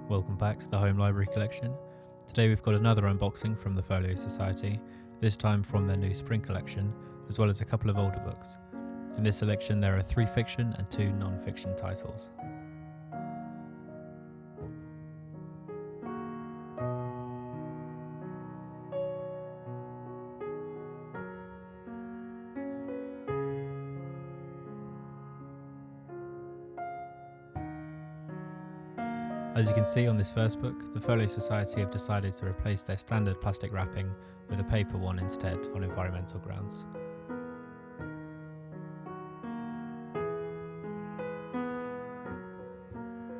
Welcome back to the Home Library Collection. Today we've got another unboxing from the Folio Society, this time from their new spring collection, as well as a couple of older books. In this selection there are 3 fiction and 2 non-fiction titles. As you can see on this first book, the Folio Society have decided to replace their standard plastic wrapping with a paper one instead on environmental grounds.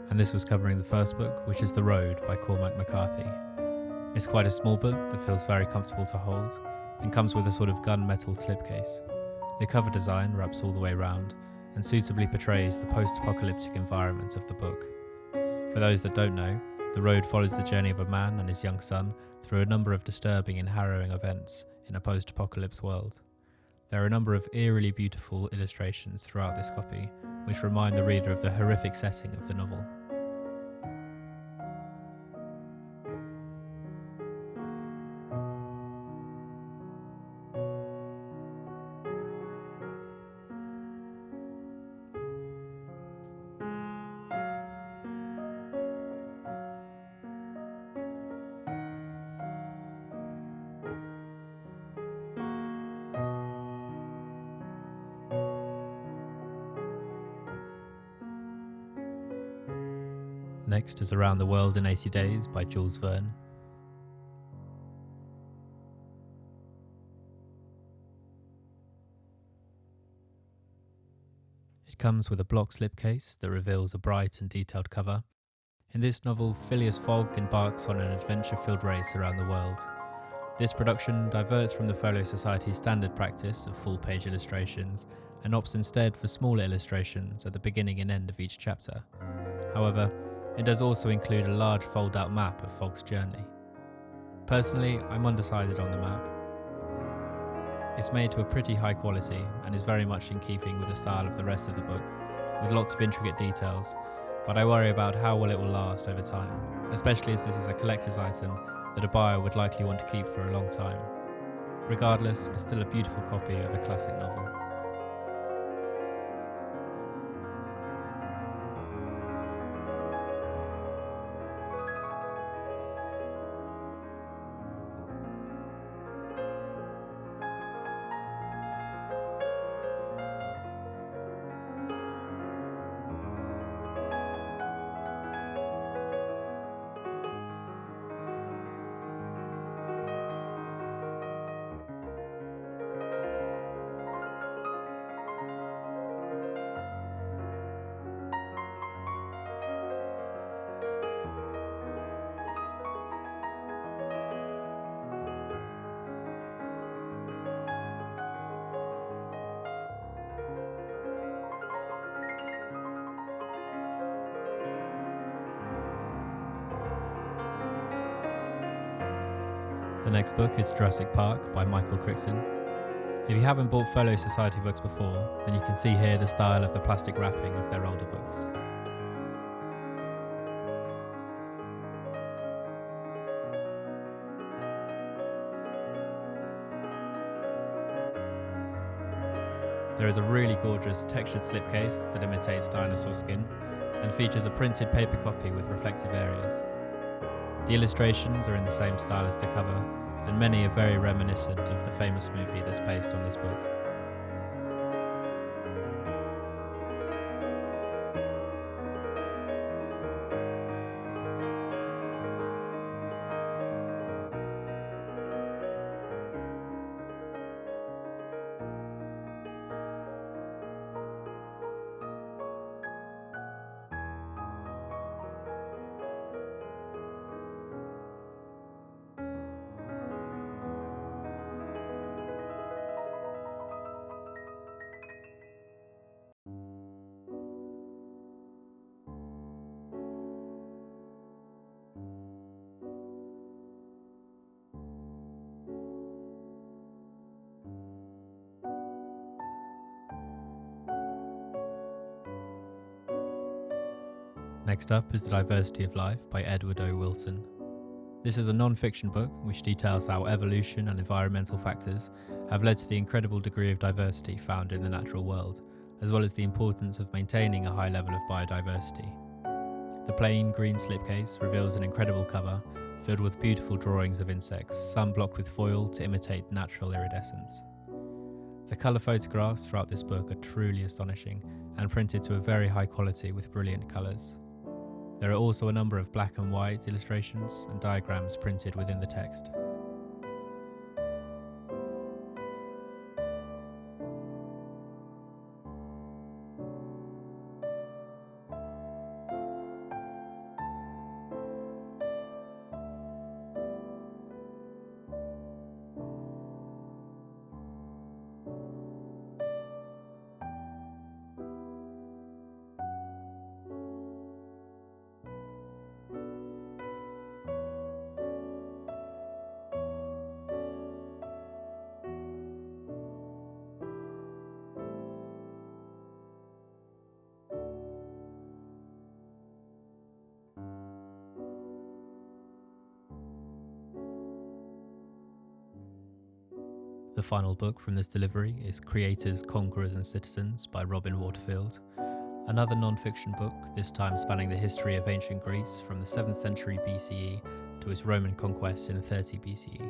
And this was covering the first book, which is The Road by Cormac McCarthy. It's quite a small book that feels very comfortable to hold and comes with a sort of gunmetal slipcase. The cover design wraps all the way round and suitably portrays the post-apocalyptic environment of the book. For those that don't know, The Road follows the journey of a man and his young son through a number of disturbing and harrowing events in a post-apocalypse world. There are a number of eerily beautiful illustrations throughout this copy, which remind the reader of the horrific setting of the novel. Next is Around the World in 80 Days by Jules Verne. It comes with a block slipcase that reveals a bright and detailed cover. In this novel, Phileas Fogg embarks on an adventure-filled race around the world. This production diverts from the Folio Society's standard practice of full-page illustrations and opts instead for smaller illustrations at the beginning and end of each chapter. However, it does also include a large fold-out map of Fogg's journey. Personally, I'm undecided on the map. It's made to a pretty high quality and is very much in keeping with the style of the rest of the book, with lots of intricate details, but I worry about how well it will last over time, especially as this is a collector's item that a buyer would likely want to keep for a long time. Regardless, it's still a beautiful copy of a classic novel. The next book is Jurassic Park by Crichton. If you haven't bought Folio Society books before, then you can see here the style of the plastic wrapping of their older books. There is a really gorgeous textured slipcase that imitates dinosaur skin and features a printed paper copy with reflective areas. The illustrations are in the same style as the cover, and many are very reminiscent of the famous movie that's based on this book. Next up is The Diversity of Life by Edward O. Wilson. This is a non-fiction book which details how evolution and environmental factors have led to the incredible degree of diversity found in the natural world, as well as the importance of maintaining a high level of biodiversity. The plain green slipcase reveals an incredible cover filled with beautiful drawings of insects, some blocked with foil to imitate natural iridescence. The colour photographs throughout this book are truly astonishing and printed to a very high quality with brilliant colours. There are also a number of black and white illustrations and diagrams printed within the text. The final book from this delivery is Creators, Conquerors and Citizens by Robin Waterfield, another non-fiction book, this time spanning the history of ancient Greece from the 7th century BCE to its Roman conquest in 30 BCE.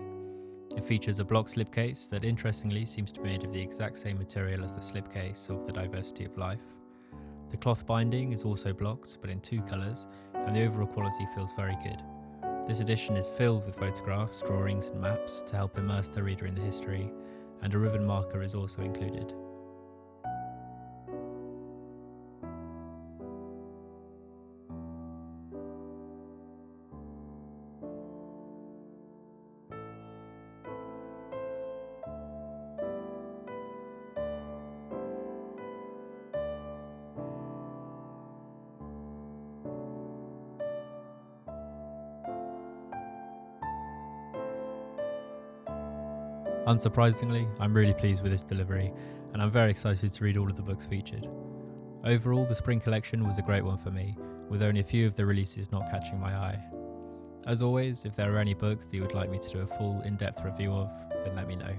It features a block slipcase that interestingly seems to be made of the exact same material as the slipcase of The Diversity of Life. The cloth binding is also blocked, but in 2 colours, and the overall quality feels very good. This edition is filled with photographs, drawings and maps to help immerse the reader in the history, and a ribbon marker is also included. Unsurprisingly, I'm really pleased with this delivery, and I'm very excited to read all of the books featured. Overall, the spring collection was a great one for me, with only a few of the releases not catching my eye. As always, if there are any books that you would like me to do a full in-depth review of, then let me know.